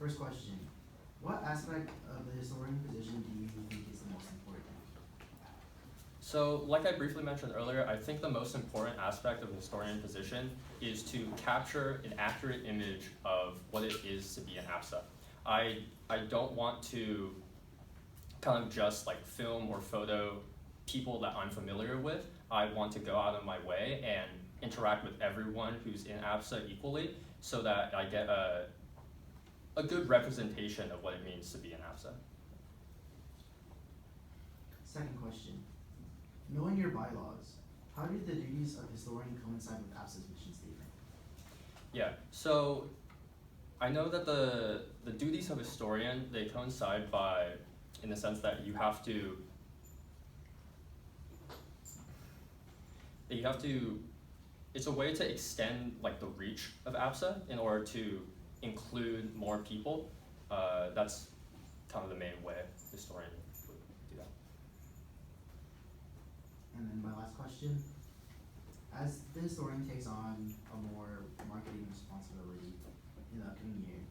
First question, what aspect of the historian position do you think is the most important? So, like I briefly mentioned earlier, I think the most important aspect of the historian position is to capture an accurate image of what it is to be an APSA. I don't want to kind of just like film or photo people that I'm familiar with. I want to go out of my way and interact with everyone who's in APSA equally so that I get a good representation of what it means to be an APSA. Second question, knowing your bylaws, how do the duties of historian coincide with APSA's mission statement? Yeah, so I know that the duties of historian, they coincide in the sense that it's a way to extend like the reach of APSA in order to include more people. That's kind of the main way historian would do that. And then my last question, as the historian takes on a more marketing responsibility in the upcoming year,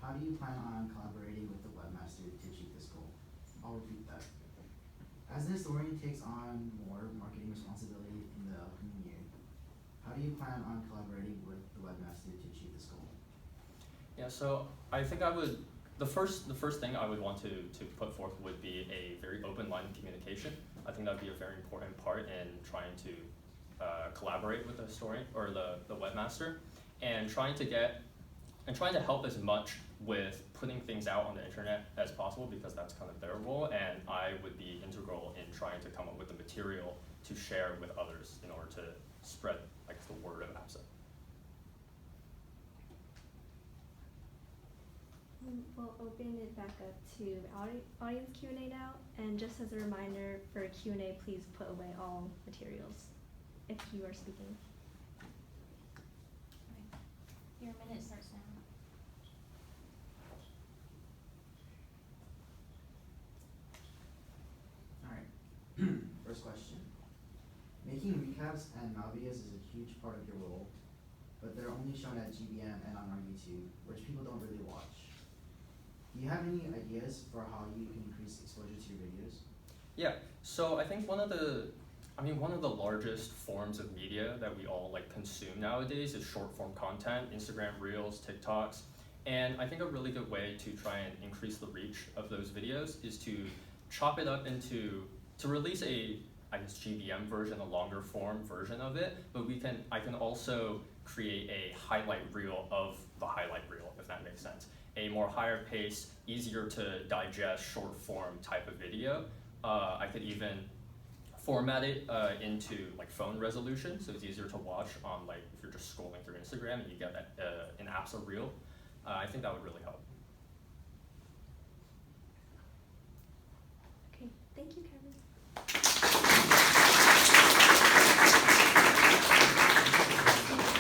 how do you plan on collaborating with the webmaster to achieve this goal? I'll repeat that. As the historian takes on more marketing responsibility in the upcoming year, how do you plan on collaborating with the webmaster to achieve this goal? Yeah, so I think the first thing I would want to put forth would be a very open line of communication. I think that would be a very important part in trying to collaborate with the historian or the webmaster, and trying to help as much with putting things out on the internet as possible, because that's kind of their role, and I would be integral in trying to come up with the material to share with others in order to spread like the word of APSA. We'll open it back up to audience Q&A now, and just as a reminder for Q&A, please put away all materials if you are speaking. Okay. Your minute starts now. Alright, first question. Making recaps and mal videos is a huge part of your role, but they're only shown at GBM and on our YouTube, which people don't really watch. Do you have any ideas for how you can increase exposure to your videos? Yeah, so I think one of the largest forms of media that we all like consume nowadays is short form content, Instagram Reels, TikToks. And I think a really good way to try and increase the reach of those videos is to chop it up to release a, I guess, GBM version, a longer form version of it, but I can also create a highlight reel of the highlight reel, if that makes sense. A more higher pace, easier to digest, short form type of video. I could even format it into like phone resolution, so it's easier to watch on like if you're just scrolling through Instagram and you get an APSA reel. I think that would really help.